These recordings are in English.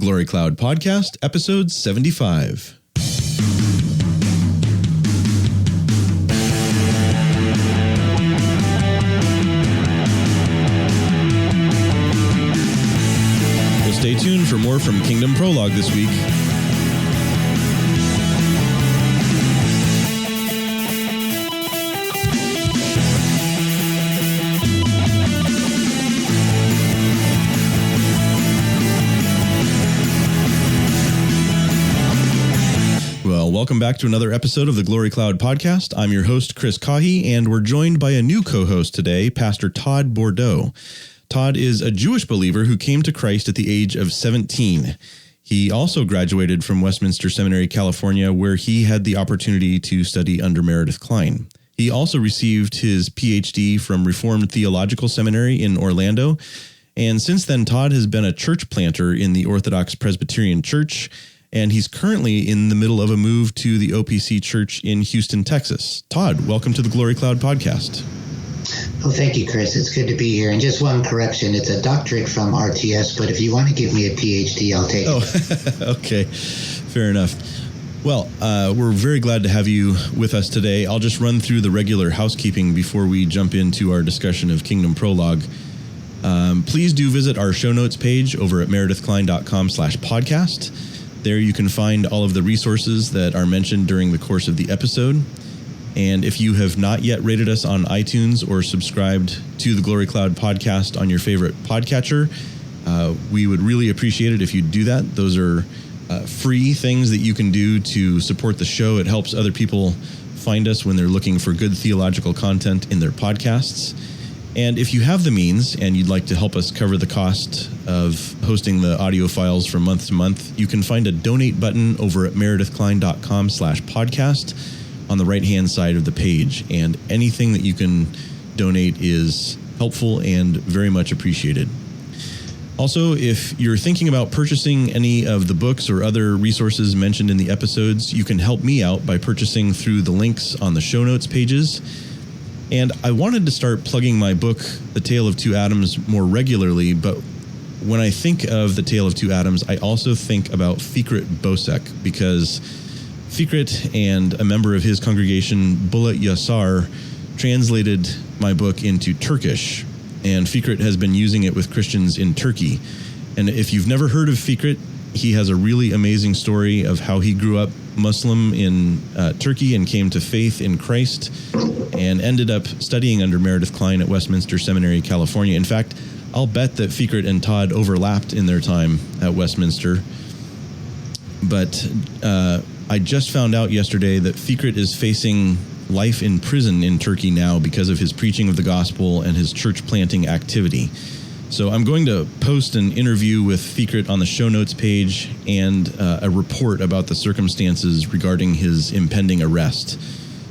Glory Cloud Podcast, episode 75. Well, stay tuned for more from Kingdom Prologue this week. Welcome back to another episode of the Glory Cloud Podcast. I'm your host, Chris Caughey, and we're joined by a new co-host today, Pastor Todd Bordow. Todd is a Jewish believer who came to Christ at the age of 17. He also graduated from Westminster Seminary, California, where he had the opportunity to study under Meredith Kline. He also received his PhD from Reformed Theological Seminary in Orlando, and since then, Todd has been a church planter in the Orthodox Presbyterian Church, and he's currently in the middle of a move to the OPC Church in Houston, Texas. Todd, welcome to the Glory Cloud Podcast. Well, thank you, Chris. It's good to be here. And just one correction, it's a doctorate from RTS, but if you want to give me a PhD, I'll take it. Okay, fair enough. Well, we're very glad to have you with us today. I'll just run through the regular housekeeping before we jump into our discussion of Kingdom Prologue. Please do visit our show notes page over at meredithkline.com/podcast. There you can find all of the resources that are mentioned during the course of the episode. And if you have not yet rated us on iTunes or subscribed to the Glory Cloud Podcast on your favorite podcatcher, we would really appreciate it if you do that. Those are free things that you can do to support the show. It helps other people find us when they're looking for good theological content in their podcasts. And if you have the means and you'd like to help us cover the cost of hosting the audio files from month to month, you can find a donate button over at meredithkline.com/podcast on the right-hand side of the page. And anything that you can donate is helpful and very much appreciated. Also, if you're thinking about purchasing any of the books or other resources mentioned in the episodes, you can help me out by purchasing through the links on the show notes pages. And I wanted to start plugging my book, The Tale of Two Atoms, more regularly, but when I think of The Tale of Two Atoms, I also think about Fikret Bocek, because Fikret and a member of his congregation, Bulat Yasar, translated my book into Turkish, and Fikret has been using it with Christians in Turkey. And if you've never heard of Fikret, he has a really amazing story of how he grew up Muslim in Turkey and came to faith in Christ and ended up studying under Meredith Kline at Westminster Seminary, California. In fact, I'll bet that Fikret and Todd overlapped in their time at Westminster. But I just found out yesterday that Fikret is facing life in prison in Turkey now because of his preaching of the gospel and his church planting activity. So I'm going to post an interview with Fikret on the show notes page and a report about the circumstances regarding his impending arrest.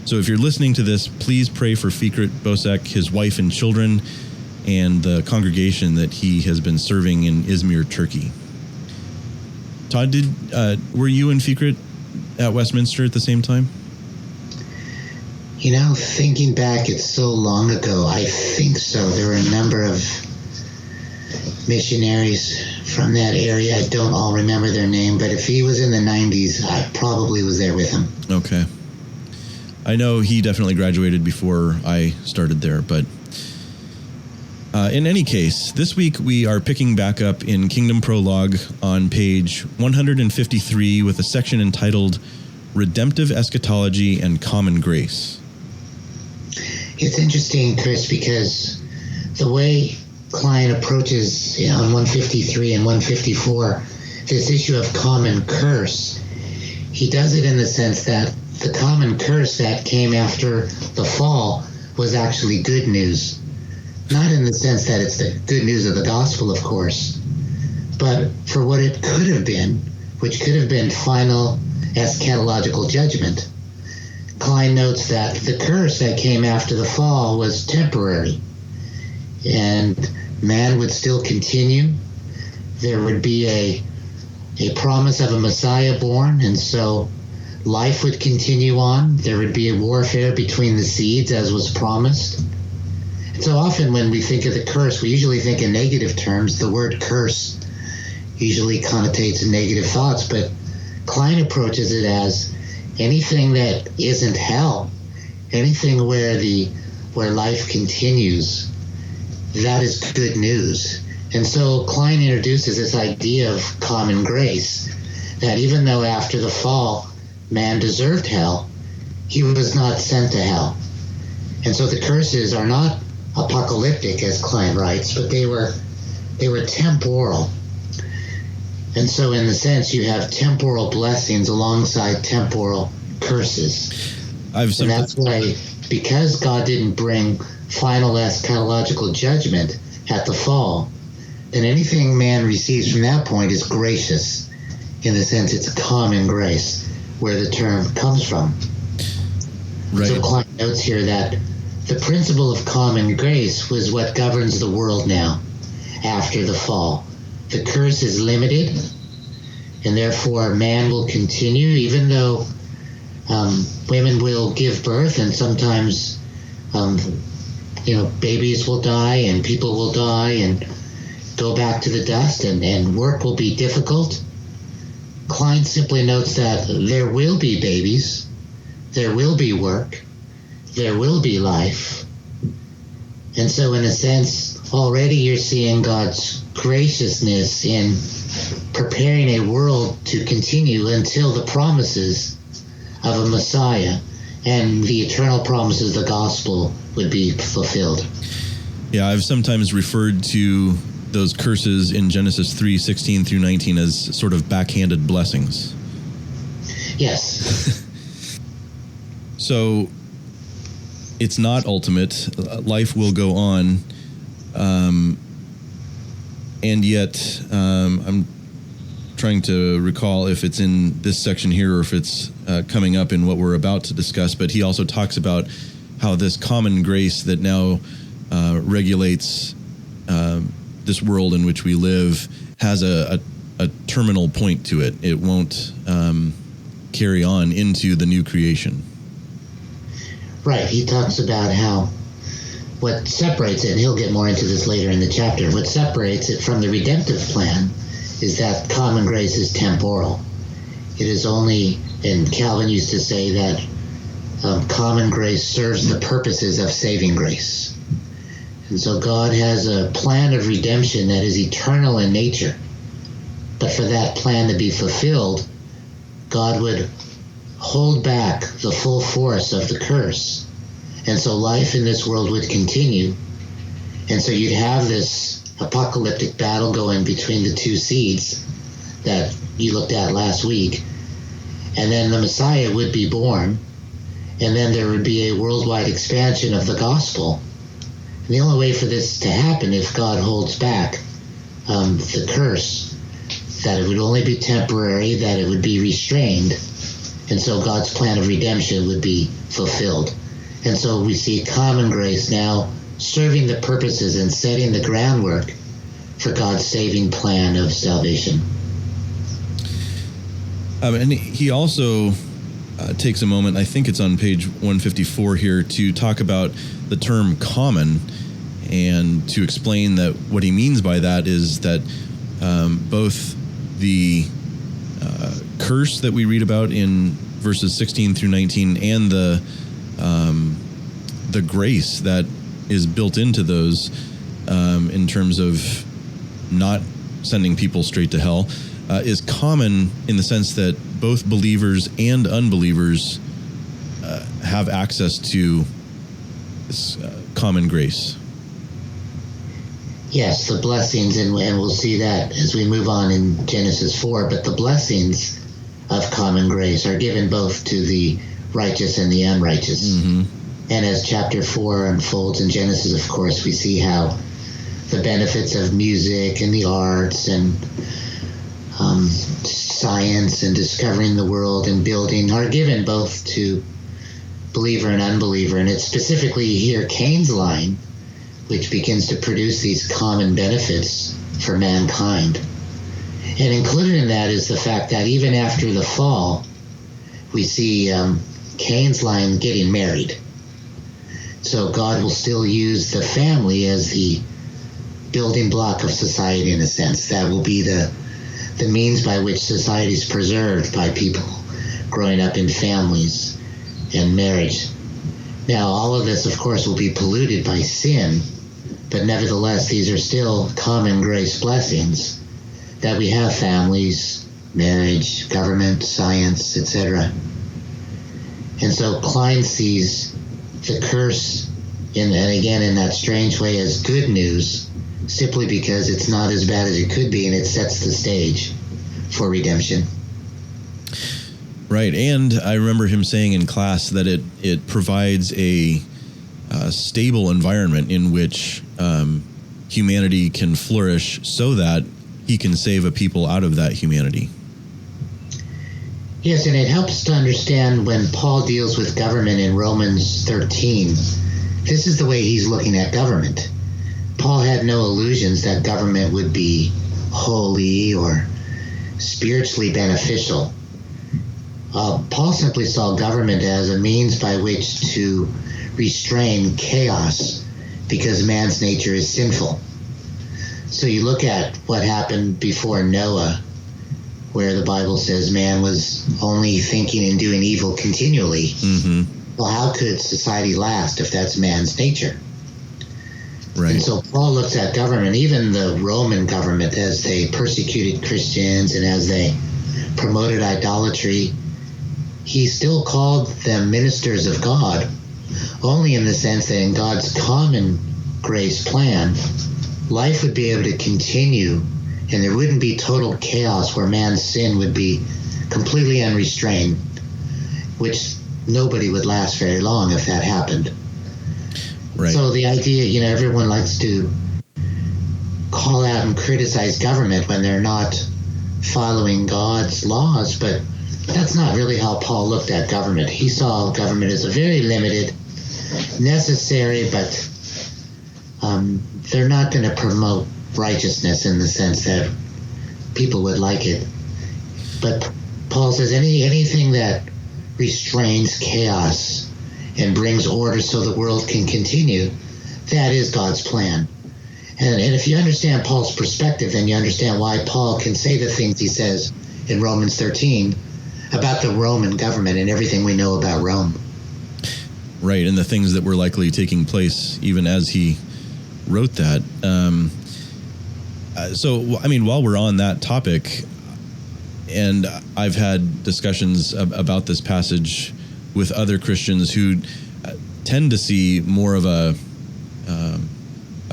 So if you're listening to this, please pray for Fikret Bocek, his wife and children, and the congregation that he has been serving in Izmir, Turkey. Todd, were you and Fikret at Westminster at the same time? You know, thinking back, it's so long ago. I think so. There were a number of missionaries from that area. I don't all remember their name, but if he was in the 90s, I probably was there with him. Okay. I know he definitely graduated before I started there, but in any case, this week we are picking back up in Kingdom Prologue on page 153 with a section entitled Redemptive Eschatology and Common Grace. It's interesting, Chris, because the way Kline approaches on 153 and 154 this issue of common curse, he does it in the sense that the common curse that came after the fall was actually good news. Not in the sense that it's the good news of the gospel, of course, but for what it could have been, which could have been final eschatological judgment. Kline notes that the curse that came after the fall was temporary, and man would still continue. There would be a promise of a Messiah born, and so life would continue on. There would be a warfare between the seeds, as was promised. And so often when we think of the curse, we usually think in negative terms. The word curse usually connotates negative thoughts, but Kline approaches it as anything that isn't hell, anything where life continues, that is good news. And so Kline introduces this idea of common grace, that even though after the fall man deserved hell, he was not sent to hell. And so the curses are not apocalyptic, as Kline writes, but they were temporal. And so in the sense, you have temporal blessings alongside temporal curses. And that's why, because God didn't bring final eschatological judgment at the fall, then anything man receives from that point is gracious. In the sense, it's a common grace, where the term comes from. Right. So Kline notes here that the principle of common grace was what governs the world now, after the fall. The curse is limited, and therefore man will continue, even though women will give birth, and sometimes babies will die, and people will die and go back to the dust, and work will be difficult. Kline simply notes that there will be babies, there will be work, there will be life. And so in a sense, already you're seeing God's graciousness in preparing a world to continue until the promises of a Messiah and the eternal promises of the gospel would be fulfilled. Yeah, I've sometimes referred to those curses in Genesis 3:16 through 19 as sort of backhanded blessings. Yes. So it's not ultimate. Life will go on. And yet, I'm trying to recall if it's in this section here or if it's coming up in what we're about to discuss. But he also talks about how this common grace that now regulates this world in which we live has a terminal point to it. It won't carry on into the new creation. Right. He talks about how what separates it, and he'll get more into this later in the chapter, what separates it from the redemptive plan is that common grace is temporal. It is only, and Calvin used to say that common grace serves the purposes of saving grace. And so God has a plan of redemption that is eternal in nature. But for that plan to be fulfilled, God would hold back the full force of the curse. And so life in this world would continue. And so you'd have this apocalyptic battle going between the two seeds that you looked at last week. And then the Messiah would be born. And then there would be a worldwide expansion of the gospel. And the only way for this to happen, if God holds back the curse, that it would only be temporary, that it would be restrained. And so God's plan of redemption would be fulfilled. And so we see common grace now serving the purposes and setting the groundwork for God's saving plan of salvation. And he also takes a moment, I think it's on page 154 here, to talk about the term common and to explain that what he means by that is that both the curse that we read about in verses 16 through 19 and the grace that is built into those in terms of not sending people straight to hell is common in the sense that both believers and unbelievers have access to this common grace. Yes, the blessings, and we'll see that as we move on in Genesis 4, but the blessings of common grace are given both to the righteous and the unrighteous. Mm-hmm. And as chapter 4 unfolds in Genesis, of course, we see how the benefits of music and the arts and science and discovering the world and building are given both to believer and unbeliever. And it's specifically here Cain's line which begins to produce these common benefits for mankind. And included in that is the fact that even after the fall, we see Cain's line getting married. So God will still use the family as the building block of society in a sense. That will be the the means by which society is preserved by people growing up in families and marriage. Now, all of this, of course, will be polluted by sin, but nevertheless, these are still common grace blessings that we have: families, marriage, government, science, etc. And so Kline sees the curse, and again in that strange way, as good news, simply because it's not as bad as it could be, and it sets the stage for redemption. Right, and I remember him saying in class that it provides a stable environment in which humanity can flourish so that he can save a people out of that humanity. Yes, and it helps to understand when Paul deals with government in Romans 13. This is the way he's looking at government. Paul had no illusions that government would be holy or spiritually beneficial. Paul simply saw government as a means by which to restrain chaos because man's nature is sinful. So you look at what happened before Noah, where the Bible says man was only thinking and doing evil continually. Mm-hmm. Well, how could society last if that's man's nature? Right. And so Paul looks at government, even the Roman government, as they persecuted Christians and as they promoted idolatry. He still called them ministers of God, only in the sense that in God's common grace plan, life would be able to continue and there wouldn't be total chaos where man's sin would be completely unrestrained, which nobody would last very long if that happened. Right. So the idea, everyone likes to call out and criticize government when they're not following God's laws, but that's not really how Paul looked at government. He saw government as a very limited, necessary, but they're not going to promote righteousness in the sense that people would like it. But Paul says anything that restrains chaos and brings order so the world can continue, that is God's plan. And if you understand Paul's perspective, then you understand why Paul can say the things he says in Romans 13 about the Roman government and everything we know about Rome. Right, and the things that were likely taking place even as he wrote that. So, I mean, while we're on that topic, and I've had discussions about this passage with other Christians who tend to see more of a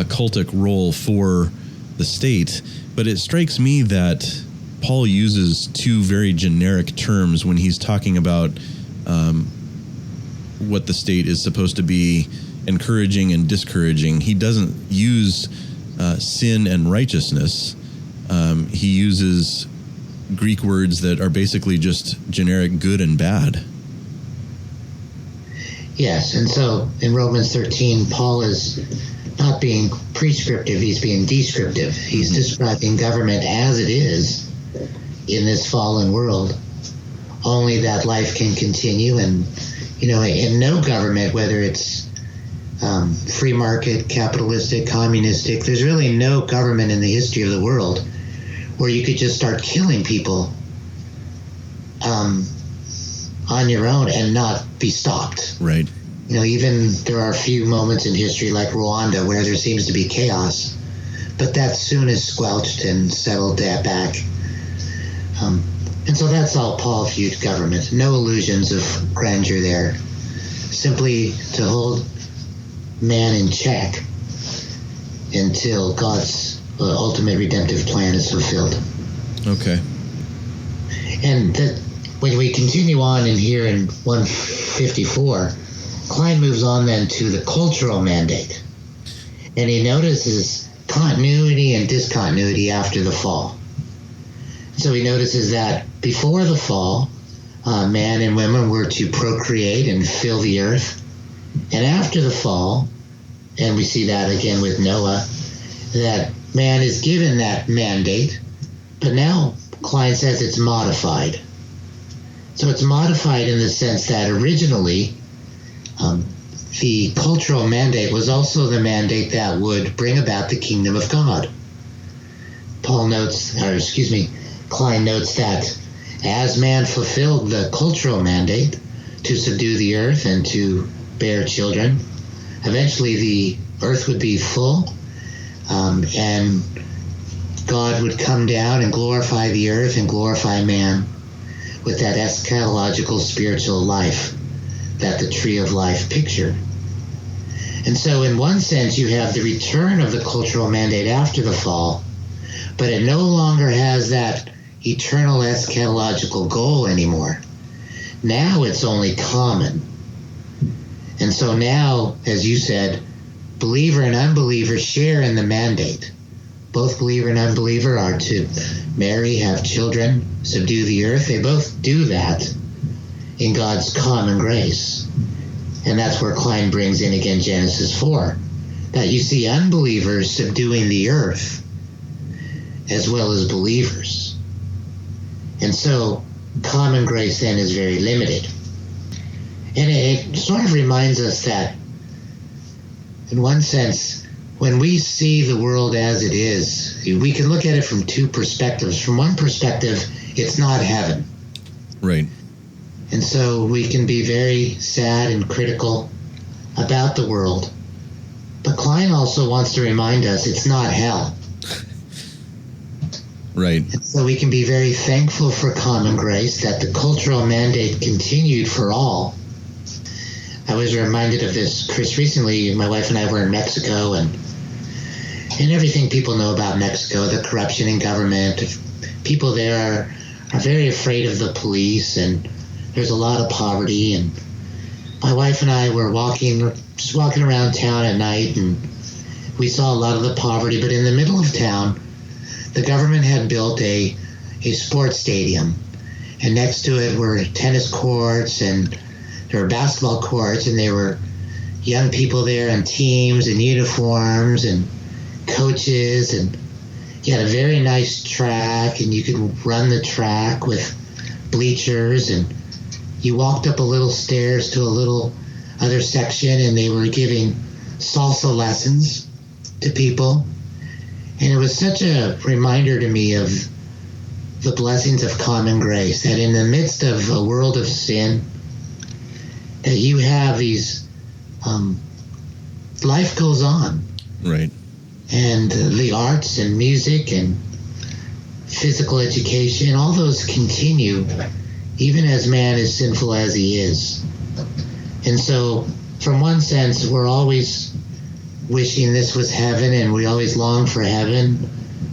cultic role for the state, but it strikes me that Paul uses two very generic terms when he's talking about what the state is supposed to be encouraging and discouraging. He doesn't use sin and righteousness. He uses Greek words that are basically just generic good and bad. Yes, and so in Romans 13, Paul is not being prescriptive, he's being descriptive. He's describing government as it is in this fallen world, only that life can continue. And, in no government, whether it's free market, capitalistic, communistic, there's really no government in the history of the world where you could just start killing people on your own and not be stopped. Right. Even there are a few moments in history like Rwanda where there seems to be chaos, but that soon is squelched and settled back. And so that's how Paul viewed government. No illusions of grandeur there. Simply to hold man in check until God's ultimate redemptive plan is fulfilled. Okay. And that when we continue on in here in 154, Kline moves on then to the cultural mandate. And he notices continuity and discontinuity after the fall. So he notices that before the fall, man and women were to procreate and fill the earth. And after the fall, and we see that again with Noah, that man is given that mandate, but now Kline says it's modified. So it's modified in the sense that originally the cultural mandate was also the mandate that would bring about the kingdom of God. Kline notes that as man fulfilled the cultural mandate to subdue the earth and to bear children, eventually the earth would be full, and God would come down and glorify the earth and glorify man with that eschatological spiritual life that the tree of life pictured. And so in one sense, you have the return of the cultural mandate after the fall, but it no longer has that eternal eschatological goal anymore. Now it's only common. And so now, as you said, believer and unbeliever share in the mandate. Both believer and unbeliever are to marry, have children, subdue the earth. They both do that in God's common grace. And that's where Kline brings in again Genesis 4, that you see unbelievers subduing the earth as well as believers. And so common grace then is very limited. And it sort of reminds us that, in one sense, when we see the world as it is, we can look at it from two perspectives. From one perspective, it's not heaven. Right. And so we can be very sad and critical about the world. But Kline also wants to remind us it's not hell. Right. And so we can be very thankful for common grace, that the cultural mandate continued for all. I was reminded of this, Chris, recently. My wife and I were in Mexico, and everything people know about Mexico, the corruption in government. People there are very afraid of the police, and there's a lot of poverty. And my wife and I were just walking around town at night, and we saw a lot of the poverty. But in the middle of town, the government had built a sports stadium, and next to it were tennis courts, and there were basketball courts, and there were young people there and teams and uniforms and coaches, and you had a very nice track, and you could run the track with bleachers, and you walked up a little stairs to a little other section, and they were giving salsa lessons to people. And it was such a reminder to me of the blessings of common grace, that in the midst of a world of sin, that you have these, life goes on. Right. And the arts and music and physical education, all those continue, even as man is sinful as he is. And so, from one sense, we're always wishing this was heaven, and we always long for heaven.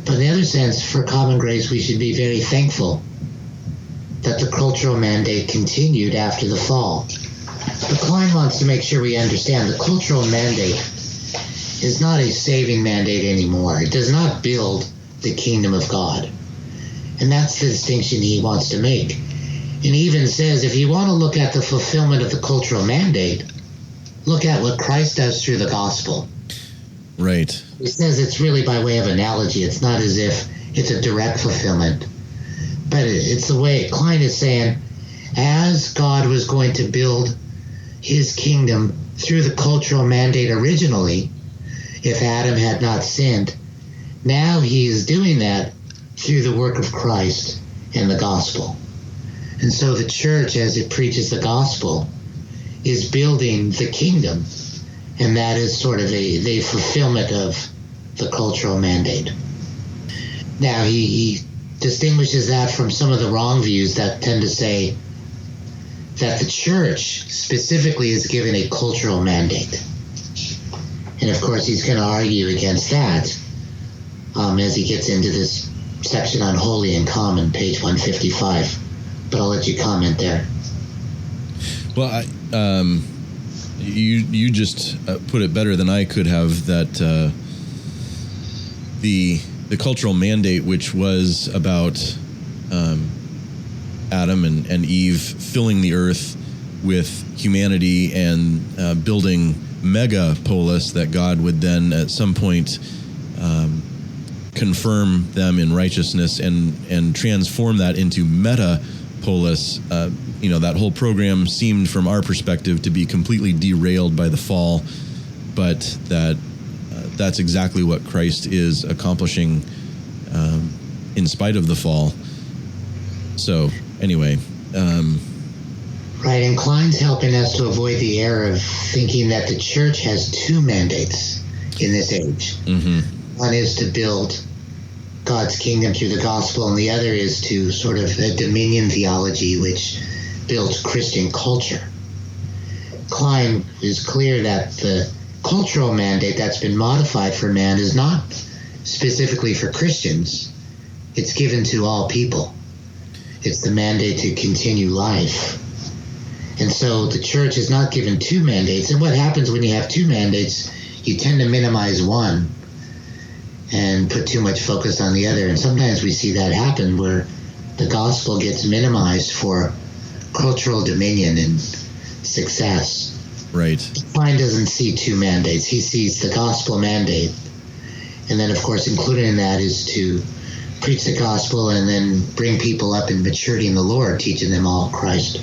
But in the other sense, for common grace, we should be very thankful that the cultural mandate continued after the fall. But Kline wants to make sure we understand the cultural mandate is not a saving mandate anymore. It does not build the kingdom of God. And that's the distinction he wants to make. And he even says, if you want to look at the fulfillment of the cultural mandate, look at what Christ does through the gospel. Right. He says it's really by way of analogy. It's not as if it's a direct fulfillment. But it's the way Kline is saying, as God was going to build his kingdom through the cultural mandate originally, if Adam had not sinned, now he is doing that through the work of Christ and the gospel. And so the church, as it preaches the gospel, is building the kingdom, and that is sort of the fulfillment of the cultural mandate. Now, he distinguishes that from some of the wrong views that tend to say that the church specifically is given a cultural mandate. And of course, he's going to argue against that as he gets into this section on holy and common, page 155. But I'll let you comment there. Well, you just put it better than I could have, that the cultural mandate, which was about Adam and Eve filling the earth with humanity and building megapolis, that God would then at some point confirm them in righteousness and transform that into metapolis. That whole program seemed, from our perspective, to be completely derailed by the fall, but that's exactly what Christ is accomplishing in spite of the fall. So anyway, right, and Kline's helping us to avoid the error of thinking that the church has two mandates in this age. Mm-hmm. One is to build God's kingdom through the gospel, and the other is to sort of a dominion theology which builds Christian culture. Kline is clear that the cultural mandate that's been modified for man is not specifically for Christians. It's given to all people. It's the mandate to continue life. And so the church is not given two mandates. And what happens when you have two mandates, you tend to minimize one and put too much focus on the other. And sometimes we see that happen where the gospel gets minimized for cultural dominion and success. Right. Kline doesn't see two mandates. He sees the gospel mandate. And then, of course, included in that is to preach the gospel and then bring people up in maturity in the Lord, teaching them all Christ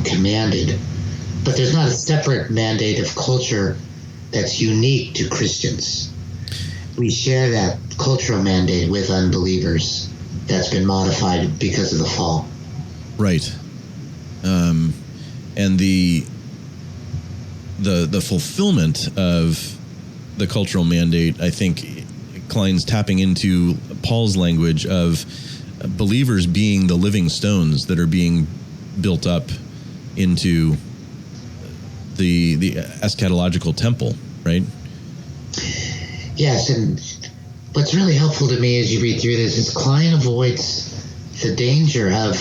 commanded. But there's not a separate mandate of culture that's unique to Christians. We share that cultural mandate with unbelievers that's been modified because of the fall. Right. And the fulfillment of the cultural mandate, I think Kline's tapping into Paul's language of believers being the living stones that are being built up into the eschatological temple, right? Yes, and what's really helpful to me as you read through this is Kline avoids the danger of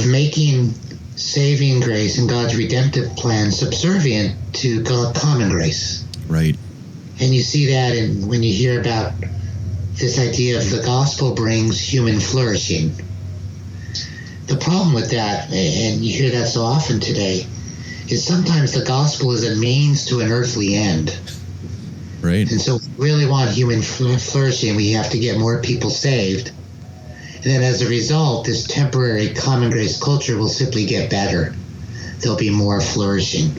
making saving grace and God's redemptive plan subservient to God's common grace. Right. And you see that when you hear about this idea of the gospel brings human flourishing. The problem with that, and you hear that so often today, is sometimes the gospel is a means to an earthly end. Right. And so if we really want human flourishing, we have to get more people saved. And then as a result, this temporary common grace culture will simply get better. There'll be more flourishing.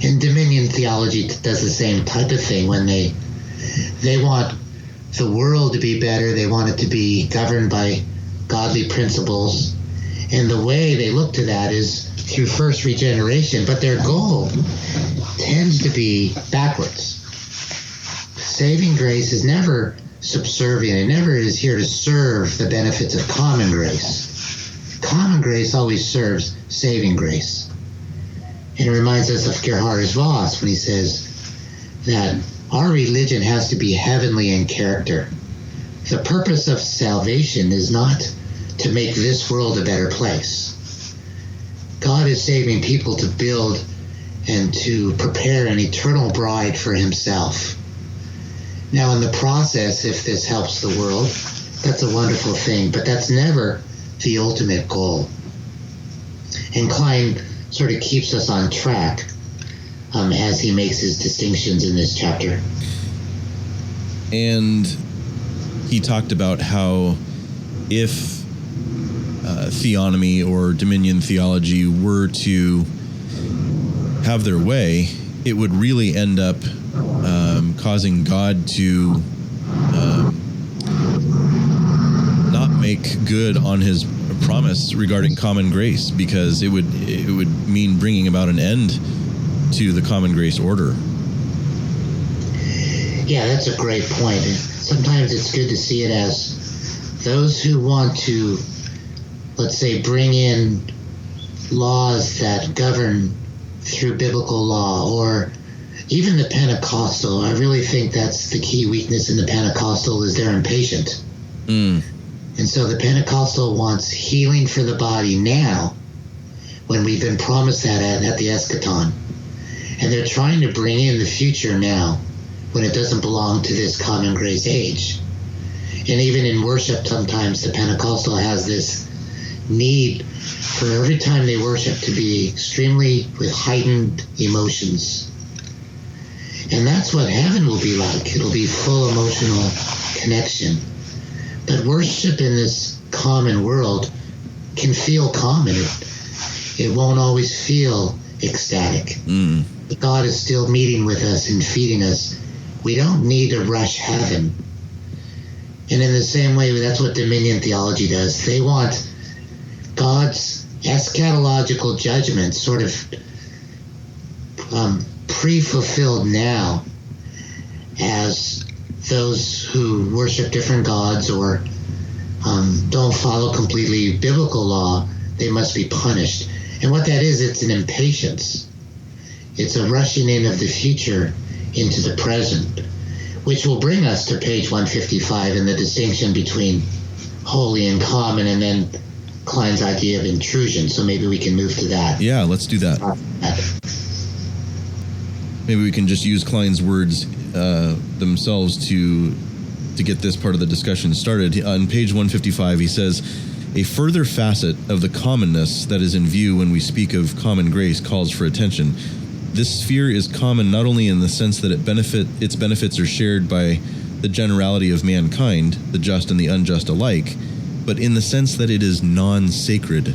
And dominion theology does the same type of thing when they want the world to be better. They want it to be governed by godly principles. And the way they look to that is through first regeneration. But their goal tends to be backwards. Saving grace is never subservient. It never is here to serve the benefits of common grace. Common grace always serves saving grace. And it reminds us of Gerhard Voss when he says that our religion has to be heavenly in character. The purpose of salvation is not to make this world a better place. God is saving people to build and to prepare an eternal bride for himself. Now, in the process, if this helps the world, that's a wonderful thing, but that's never the ultimate goal. And Kline sort of keeps us on track as he makes his distinctions in this chapter. And he talked about how if theonomy or dominion theology were to have their way, it would really end up causing God to not make good on his promise regarding common grace, because it would mean bringing about an end to the common grace order. Yeah, that's a great point. Sometimes it's good to see it as those who want to, let's say, bring in laws that govern through biblical law, or even the Pentecostal. I really think that's the key weakness in the Pentecostal is they're impatient. And so the Pentecostal wants healing for the body now, when we've been promised that at the eschaton. And they're trying to bring in the future now, when it doesn't belong to this common grace age. And even in worship, sometimes the Pentecostal has this need for every time they worship to be extremely with heightened emotions. And that's what heaven will be like. It'll be full emotional connection. But worship in this common world can feel common. It won't always feel ecstatic. But God is still meeting with us and feeding us. We don't need to rush heaven. And in the same way, that's what dominion theology does. They want God's eschatological judgment sort of pre-fulfilled now, as those who worship different gods or don't follow completely biblical law, they must be punished. And what that is, it's an impatience. It's a rushing in of the future into the present, which will bring us to page 155 and the distinction between holy and common, and then Kline's idea of intrusion. So maybe we can move to that. Yeah, let's do that. Maybe we can just use Kline's words themselves to get this part of the discussion started. On page 155, he says, a further facet of the commonness that is in view when we speak of common grace calls for attention. This sphere is common not only in the sense that its benefits are shared by the generality of mankind, the just and the unjust alike, but in the sense that it is non-sacred.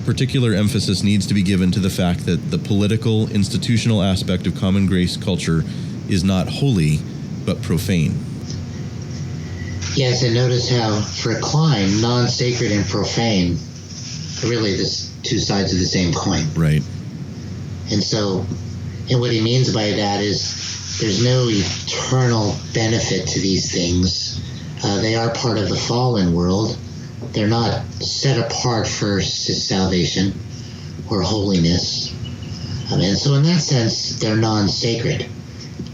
Particular emphasis needs to be given to the fact that the political, institutional aspect of common grace culture is not holy, but profane. Yes, and notice how, for Kline, non-sacred and profane are really the two sides of the same coin. Right. And so, and what he means by that is there's no eternal benefit to these things. They are part of the fallen world. They're not set apart for salvation or holiness. And so in that sense, they're non-sacred.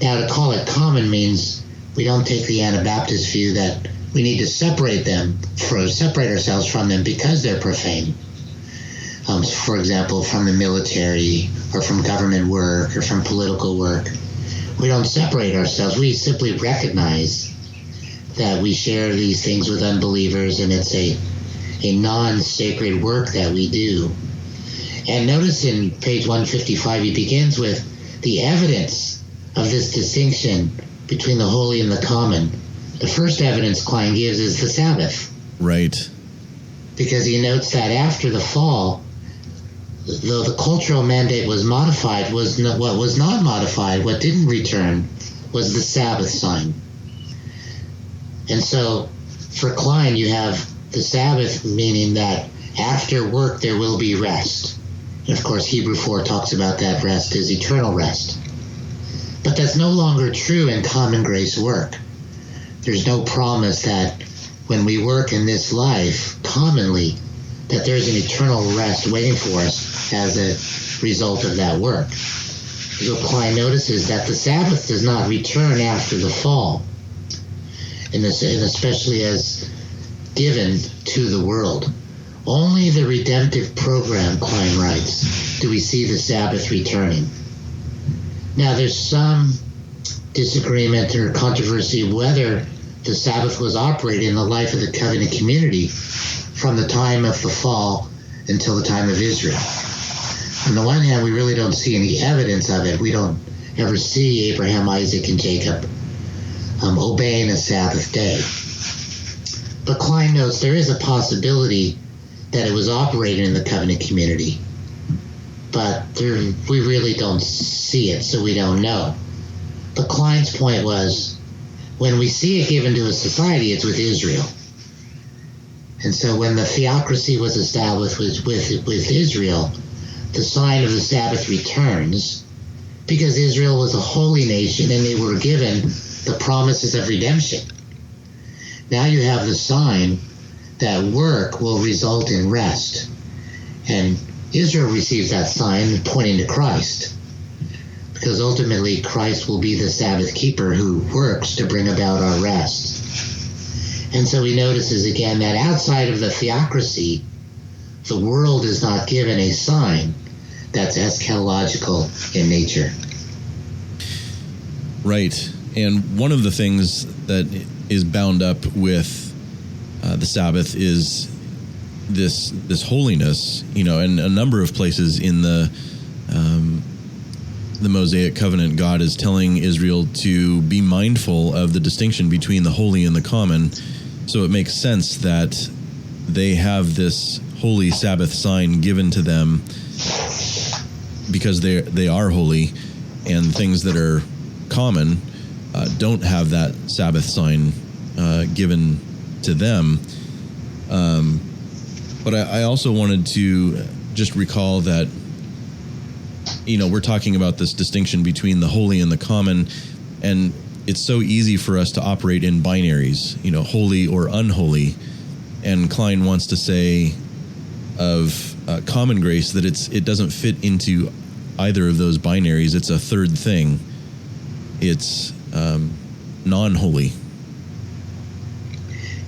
Now, to call it common means we don't take the Anabaptist view that we need to separate ourselves from them because they're profane. For example, from the military or from government work or from political work. We don't separate ourselves. We simply recognize that we share these things with unbelievers, and it's a non-sacred work that we do. And notice in page 155, he begins with the evidence of this distinction between the holy and the common. The first evidence Kline gives is the Sabbath. Right. Because he notes that after the fall, though the cultural mandate was modified, what was not modified, what didn't return, was the Sabbath sign. And so for Kline, you have the Sabbath, meaning that after work there will be rest. And of course, Hebrew 4 talks about that rest as eternal rest. But that's no longer true in common grace work. There's no promise that when we work in this life, commonly, that there's an eternal rest waiting for us as a result of that work. So Kline notices that the Sabbath does not return after the fall, and especially as given to the world. Only the redemptive program, Kline writes, do we see the Sabbath returning. Now, there's some disagreement or controversy whether the Sabbath was operating in the life of the covenant community from the time of the fall until the time of Israel. On the one hand, we really don't see any evidence of it. We don't ever see Abraham, Isaac, and Jacob obeying a Sabbath day. But Kline notes there is a possibility that it was operating in the covenant community. But we really don't see it, so we don't know. But Kline's point was, when we see it given to a society, it's with Israel. And so when the theocracy was established with Israel, the sign of the Sabbath returns because Israel was a holy nation and they were given the promises of redemption. Now you have the sign that work will result in rest. And Israel receives that sign pointing to Christ, because ultimately Christ will be the Sabbath keeper who works to bring about our rest. And so he notices again that outside of the theocracy, the world is not given a sign that's eschatological in nature. Right. And one of the things that is bound up with the Sabbath is this holiness, and a number of places in the Mosaic covenant, God is telling Israel to be mindful of the distinction between the holy and the common. So it makes sense that they have this holy Sabbath sign given to them because they are holy, and things that are common don't have that Sabbath sign given to them. But I also wanted to just recall that, we're talking about this distinction between the holy and the common, and it's so easy for us to operate in binaries, holy or unholy. And Kline wants to say of common grace that it doesn't fit into either of those binaries. It's a third thing. It's non-holy.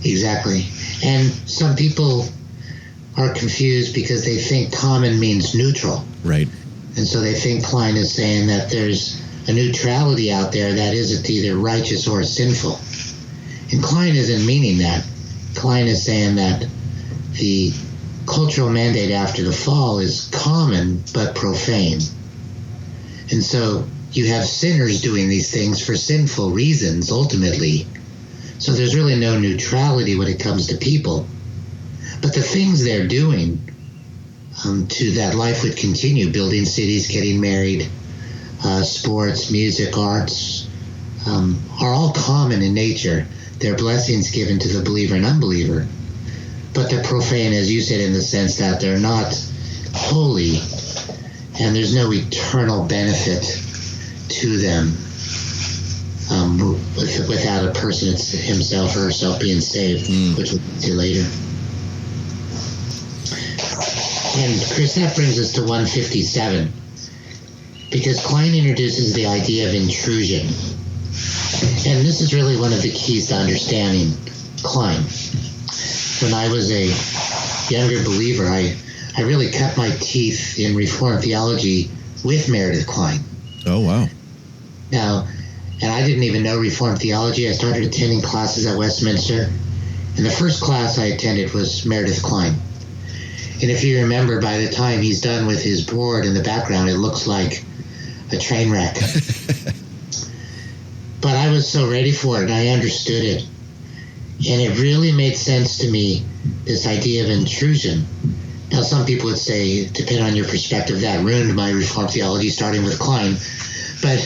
Exactly. And some people are confused because they think common means neutral. Right. And so they think Kline is saying that there's a neutrality out there that isn't either righteous or sinful. And Kline isn't meaning that. Kline is saying that the cultural mandate after the fall is common but profane. And so you have sinners doing these things for sinful reasons, ultimately. So there's really no neutrality when it comes to people. But the things they're doing to that life would continue, building cities, getting married, sports, music, arts, are all common in nature. They're blessings given to the believer and unbeliever. But they're profane, as you said, in the sense that they're not holy, and there's no eternal benefit to them without a person himself or herself being saved, which we'll get to later. And Chris, that brings us to 157, because Kline introduces the idea of intrusion. And this is really one of the keys to understanding Kline. When I was a younger believer, I really cut my teeth in Reformed theology with Meredith Kline. Oh, wow. Now, and I didn't even know Reformed theology. I started attending classes at Westminster, and the first class I attended was Meredith Kline. And if you remember, by the time he's done with his board in the background, it looks like a train wreck. But I was so ready for it, and I understood it. And it really made sense to me, this idea of intrusion. Now, some people would say, depending on your perspective, that ruined my Reformed theology, starting with Kline. But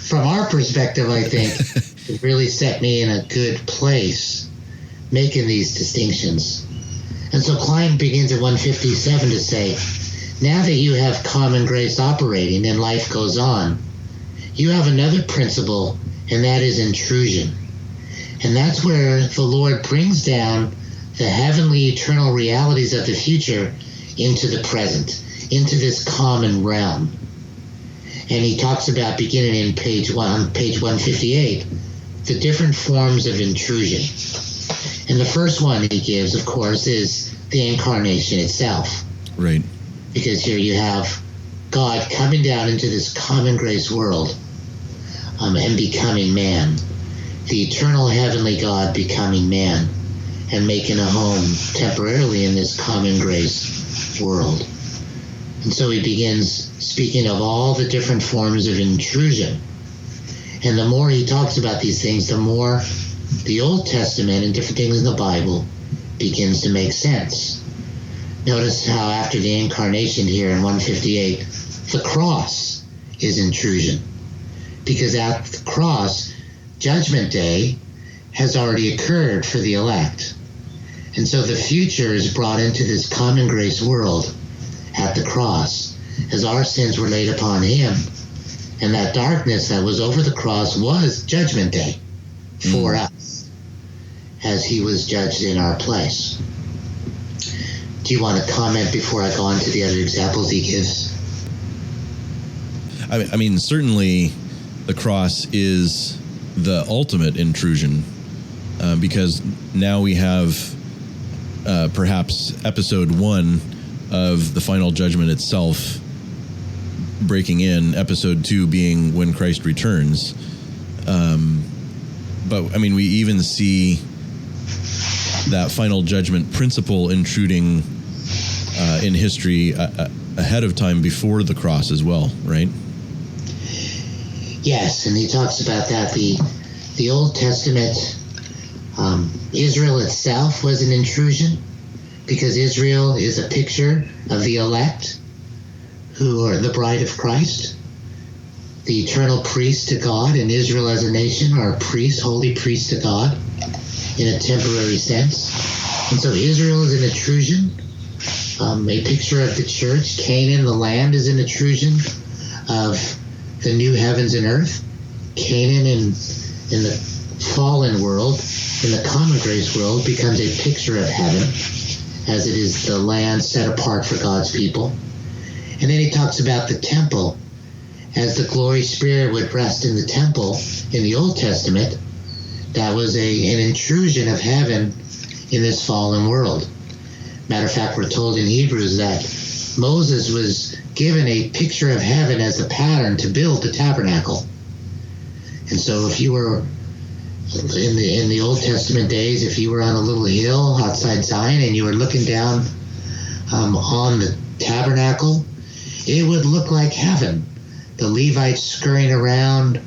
from our perspective, I think it really set me in a good place, making these distinctions. And so Kline begins at 157 to say, now that you have common grace operating and life goes on, you have another principle, and that is intrusion. And that's where the Lord brings down the heavenly eternal realities of the future into the present, into this common realm. And he talks about, beginning in page 158, the different forms of intrusion. And the first one he gives, of course, is the incarnation itself. Right. Because here you have God coming down into this common grace world and becoming man. The eternal heavenly God becoming man and making a home temporarily in this common grace world. And so he begins speaking of all the different forms of intrusion. And the more he talks about these things, the more the Old Testament and different things in the Bible begins to make sense. Notice how after the incarnation here in 158, the cross is intrusion. Because at the cross, Judgment Day has already occurred for the elect. And so the future is brought into this common grace world at the cross, as our sins were laid upon him. And that darkness that was over the cross was Judgment Day for us, as he was judged in our place. Do you want to comment before I go on to the other examples he gives? I mean, certainly the cross is the ultimate intrusion, because now we have perhaps episode 1 of the final judgment itself breaking in, episode 2 being when Christ returns. But I mean, we even see that final judgment principle intruding in history ahead of time before the cross as well, right? Yes, and he talks about that. The Old Testament, Israel itself was an intrusion, because Israel is a picture of the elect who are the bride of Christ. the eternal priest to God, and Israel as a nation are priests, holy priests to God in a temporary sense. And so Israel is an intrusion, a picture of the church. Canaan, the land, is an intrusion of the new heavens and earth. Canaan in the fallen world, in the common grace world, becomes a picture of heaven, as it is the land set apart for God's people. And then he talks about the temple, as the glory spirit would rest in the temple in the Old Testament. That was an intrusion of heaven in this fallen world. Matter of fact, we're told in Hebrews that Moses was given a picture of heaven as the pattern to build the tabernacle. And so if you were in the Old Testament days, if you were on a little hill outside Zion and you were looking down on the tabernacle, it would look like heaven. The Levites scurrying around,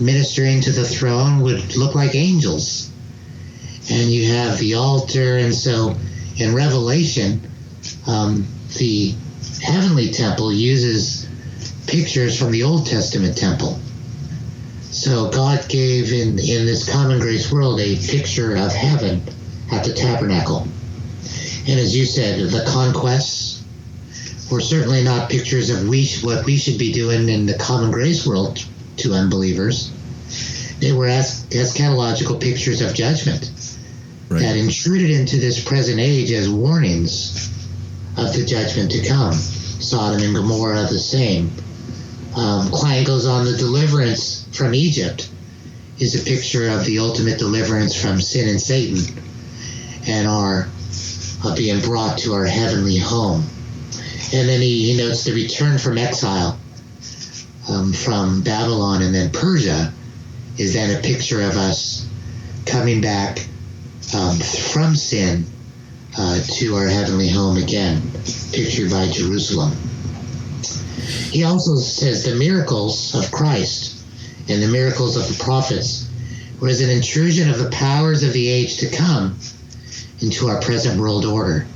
ministering to the throne, would look like angels. And you have the altar, and so in Revelation, the heavenly temple uses pictures from the Old Testament temple. So God gave in this common grace world a picture of heaven at the tabernacle. And as you said, the conquests were certainly not pictures of what we should be doing in the common grace world to unbelievers. They were eschatological pictures of judgment, right, that intruded into this present age as warnings of the judgment to come. Sodom and Gomorrah, the same. Kline goes on, the deliverance from Egypt is a picture of the ultimate deliverance from sin and Satan, and are being brought to our heavenly home. And then he notes the return from exile from Babylon and then Persia is then a picture of us coming back from sin to our heavenly home again, pictured by Jerusalem. He also says the miracles of Christ and the miracles of the prophets was an intrusion of the powers of the age to come into our present world order.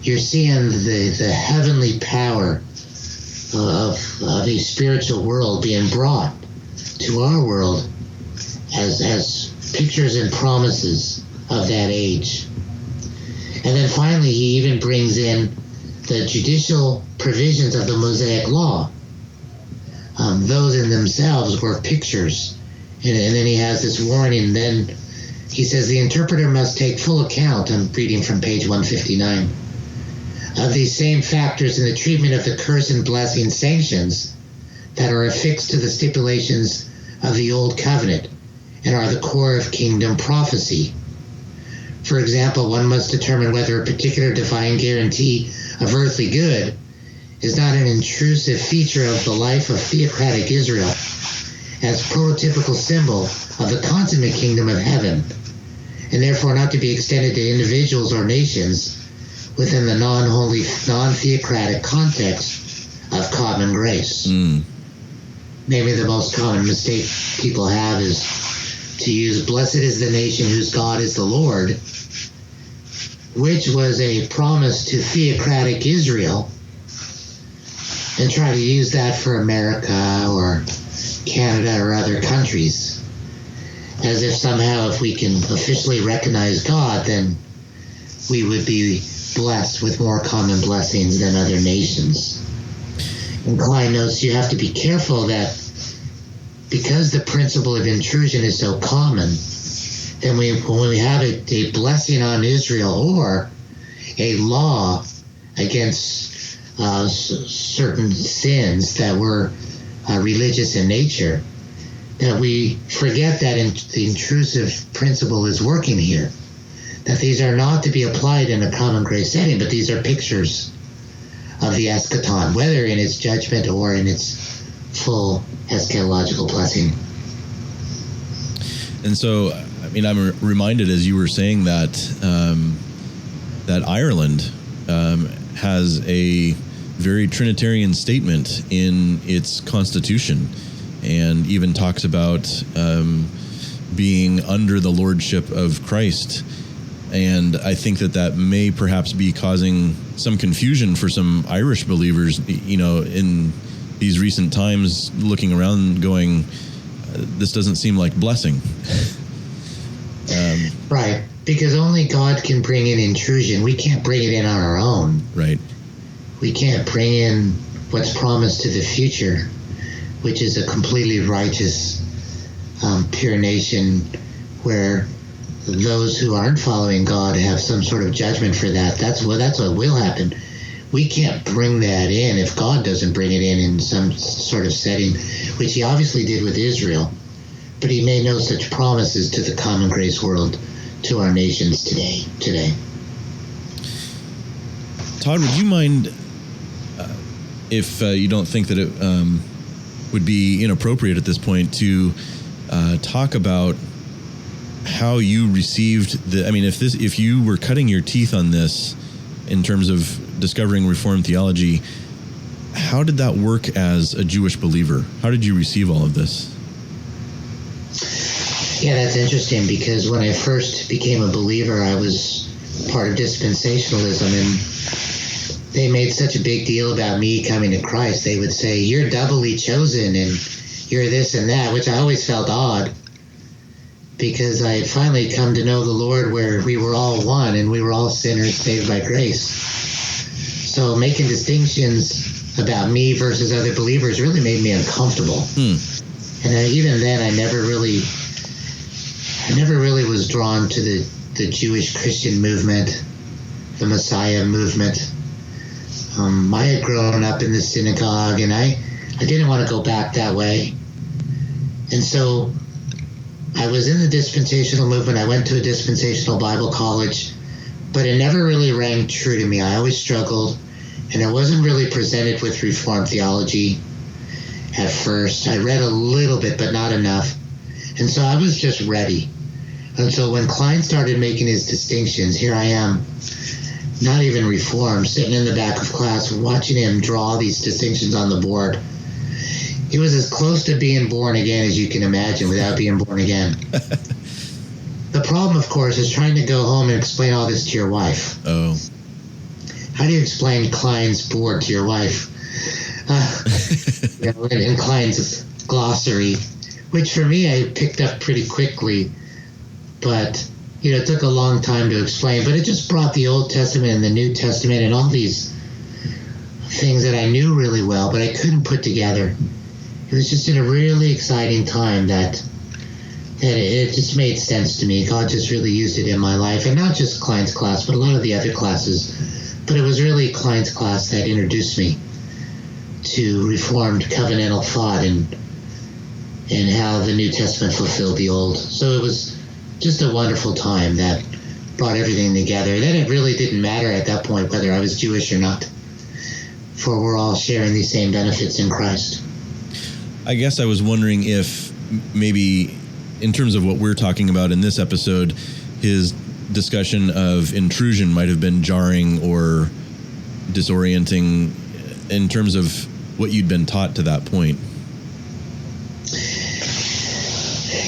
You're seeing the heavenly power of a spiritual world being brought to our world as pictures and promises of that age. And then finally, he even brings in the judicial provisions of the Mosaic Law. Those in themselves were pictures. And then he has this warning. Then he says the interpreter must take full account, I'm reading from page 159, of these same factors in the treatment of the curse and blessing sanctions that are affixed to the stipulations of the Old Covenant and are the core of kingdom prophecy. For example, one must determine whether a particular divine guarantee of earthly good is not an intrusive feature of the life of theocratic Israel as prototypical symbol of the consummate kingdom of heaven, and therefore not to be extended to individuals or nations within the non-holy, non-theocratic context of common grace. Maybe the most common mistake people have is to use "blessed is the nation whose God is the Lord," which was a promise to theocratic Israel, and try to use that for America or Canada or other countries, as if somehow if we can officially recognize God, then we would be blessed with more common blessings than other nations. And Kline notes you have to be careful that because the principle of intrusion is so common, then when we have a blessing on Israel or a law against certain sins that were religious in nature, that we forget that the intrusive principle is working here, that these are not to be applied in a common grace setting, but these are pictures of the eschaton, whether in its judgment or in its full eschatological blessing. And so, I mean, I'm reminded as you were saying that that Ireland has a very Trinitarian statement in its constitution, and even talks about being under the lordship of Christ. And I think that may perhaps be causing some confusion for some Irish believers, you know, in these recent times, looking around, going, this doesn't seem like blessing. Right, because only God can bring in intrusion. We can't bring it in on our own. Right. We can't bring in what's promised to the future, which is a completely righteous, pure nation where those who aren't following God have some sort of judgment for that. That's what will happen. We can't bring that in if God doesn't bring it in some sort of setting, which he obviously did with Israel. But he made no such promises to the common grace world, to our nations today. Todd, would you mind, if you don't think that it would be inappropriate at this point, to talk about how you received if you were cutting your teeth on this in terms of discovering Reformed theology, how did that work as a Jewish believer? How did you receive all of this? Yeah, that's interesting, because when I first became a believer, I was part of dispensationalism, and they made such a big deal about me coming to Christ. They would say, you're doubly chosen, and you're this and that, which I always felt odd, because I had finally come to know the Lord, where we were all one, and we were all sinners saved by grace. So making distinctions about me versus other believers really made me uncomfortable. And even then, I never really was drawn to the Jewish Christian movement, the Messiah movement. I had grown up in the synagogue, and I didn't want to go back that way. And so I was in the dispensational movement. I went to a dispensational Bible college, but it never really rang true to me. I always struggled, and I wasn't really presented with Reformed theology at first. I read a little bit, but not enough. And so I was just ready. And so when Kline started making his distinctions, here I am, not even Reformed, sitting in the back of class, watching him draw these distinctions on the board. He was as close to being born again as you can imagine without being born again. The problem, of course, is trying to go home and explain all this to your wife. Oh. How do you explain Kline's board to your wife? In Kline's glossary, which for me I picked up pretty quickly, but it took a long time to explain. But it just brought the Old Testament and the New Testament and all these things that I knew really well, but I couldn't put together. It was just in a really exciting time that it just made sense to me. God just really used it in my life, and not just Kline's class, but a lot of the other classes. But it was really Kline's class that introduced me to Reformed covenantal thought and how the New Testament fulfilled the Old. So it was just a wonderful time that brought everything together. Then it really didn't matter at that point whether I was Jewish or not, for we're all sharing these same benefits in Christ. I guess I was wondering if maybe in terms of what we're talking about in this episode, his discussion of intrusion might have been jarring or disorienting in terms of what you'd been taught to that point.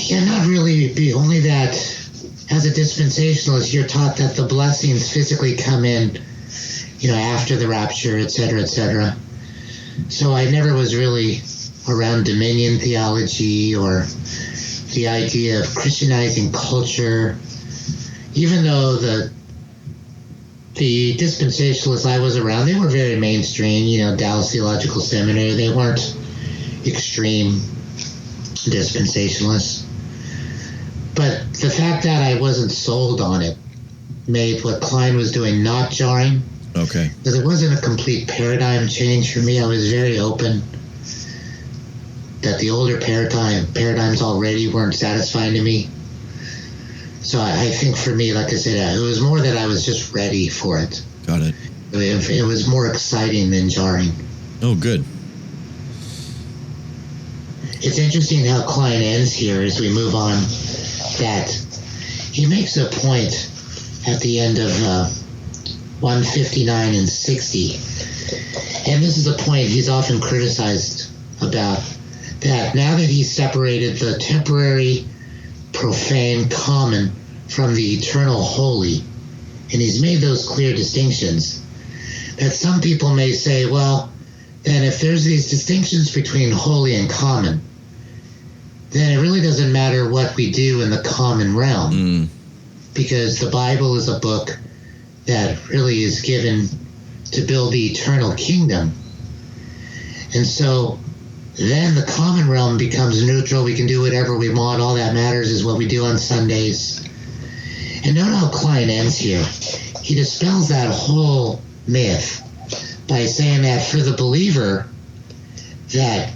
Yeah, not really. Only that as a dispensationalist, you're taught that the blessings physically come in, after the rapture, et cetera, et cetera. So I never was really around dominion theology or the idea of Christianizing culture, even though the dispensationalists I was around, they were very mainstream, Dallas Theological Seminary. They weren't extreme dispensationalists. But the fact that I wasn't sold on it made what Kline was doing not jarring. Okay. Because it wasn't a complete paradigm change for me. I was very open that the older paradigms already weren't satisfying to me. So I think for me, like I said, it was more that I was just ready for it. Got it. It was more exciting than jarring. Oh, good. It's interesting how Kline ends here as we move on, that he makes a point at the end of 159 and 60. And this is a point he's often criticized about, that now that he's separated the temporary, profane, common from the eternal holy, and he's made those clear distinctions, that some people may say, well, then if there's these distinctions between holy and common, then it really doesn't matter what we do in the common realm, because the Bible is a book that really is given to build the eternal kingdom. And so then the common realm becomes neutral. We can do whatever we want. All that matters is what we do on Sundays. And note how Kline ends here. He dispels that whole myth by saying that for the believer, that,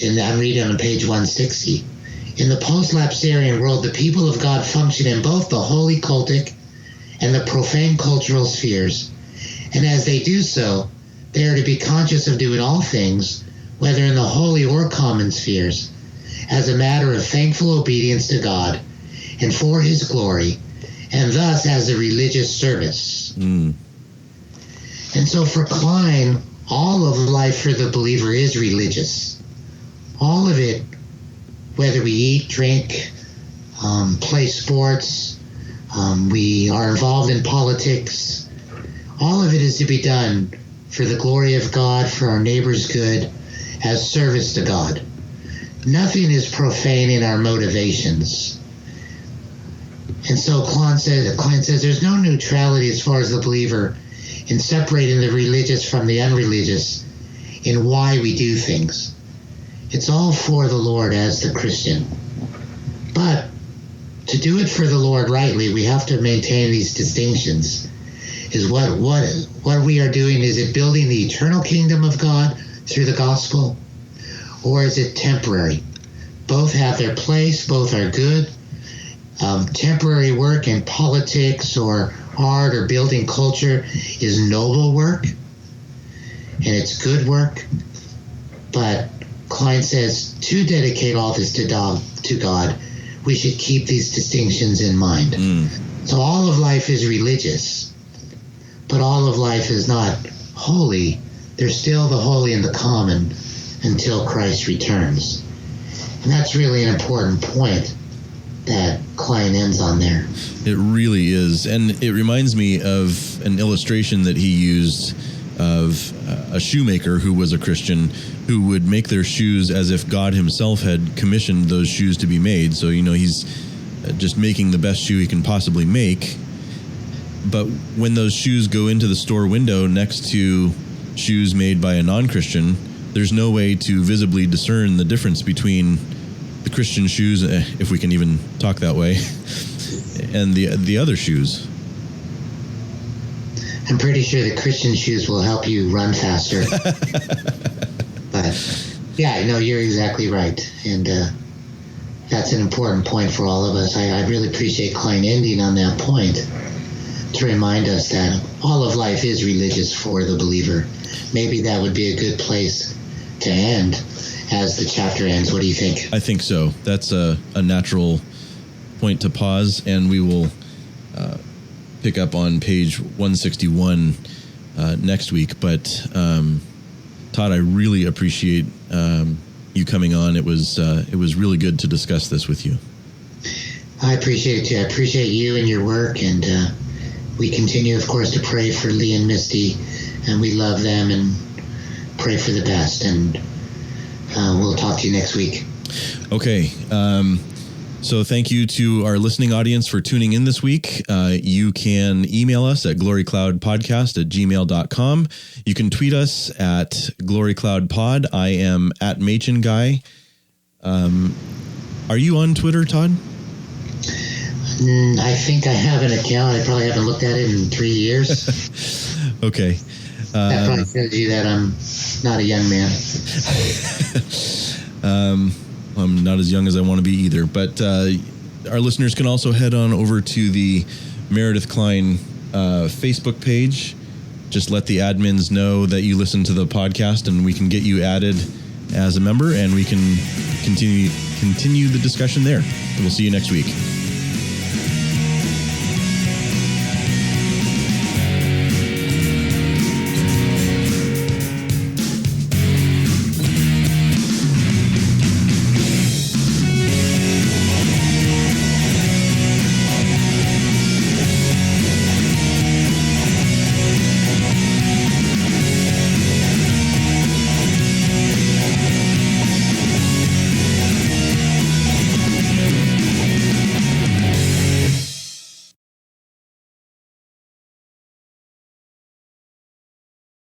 and I'm reading on page 160, in the post-lapsarian world, the people of God function in both the holy cultic and the profane cultural spheres. And as they do so, they are to be conscious of doing all things, whether in the holy or common spheres, as a matter of thankful obedience to God and for his glory, and thus as a religious service. And so for Kline, all of life for the believer is religious. All of it, whether we eat, drink, play sports, we are involved in politics, all of it is to be done for the glory of God, for our neighbor's good, as service to God. Nothing is profane in our motivations. And so Kline says there's no neutrality as far as the believer in separating the religious from the unreligious in why we do things. It's all for the Lord as the Christian. But to do it for the Lord rightly, we have to maintain these distinctions. Is what we are doing, is it building the eternal kingdom of God through the gospel, or is it temporary? Both have their place, both are good. Temporary work in politics or art or building culture is noble work, and it's good work. But Kline says to dedicate all this to God, we should keep these distinctions in mind. So all of life is religious, but all of life is not holy. There's still the holy and the common until Christ returns. And that's really an important point that Kline ends on there. It really is. And it reminds me of an illustration that he used of a shoemaker who was a Christian who would make their shoes as if God himself had commissioned those shoes to be made. So, he's just making the best shoe he can possibly make. But when those shoes go into the store window next to shoes made by a non-Christian, there's no way to visibly discern the difference between the Christian shoes, if we can even talk that way, and the other shoes. I'm pretty sure the Christian shoes will help you run faster. But yeah, no, you're exactly right. And that's an important point for all of us. I really appreciate Kline ending on that point to remind us that all of life is religious for the believer. Maybe that would be a good place to end as the chapter ends. What do you think? I think so. That's a natural point to pause, and we will pick up on page 161 next week. But Todd, I really appreciate you coming on. It was really good to discuss this with you. I appreciate it too. I appreciate you and your work, and we continue, of course, to pray for Lee and Misty, and we love them and pray for the best. And we'll talk to you next week. Okay. So thank you to our listening audience for tuning in this week. You can email us at glorycloudpodcast@gmail.com. You can tweet us at glorycloudpod. I am at Machen Guy. Are you on Twitter, Todd? I think I have an account. I probably haven't looked at it in 3 years. Okay. That probably tells you that I'm not a young man. I'm not as young as I want to be either. But our listeners can also head on over to the Meredith Kline Facebook page. Just let the admins know that you listen to the podcast, and we can get you added as a member, and we can continue the discussion there. And we'll see you next week.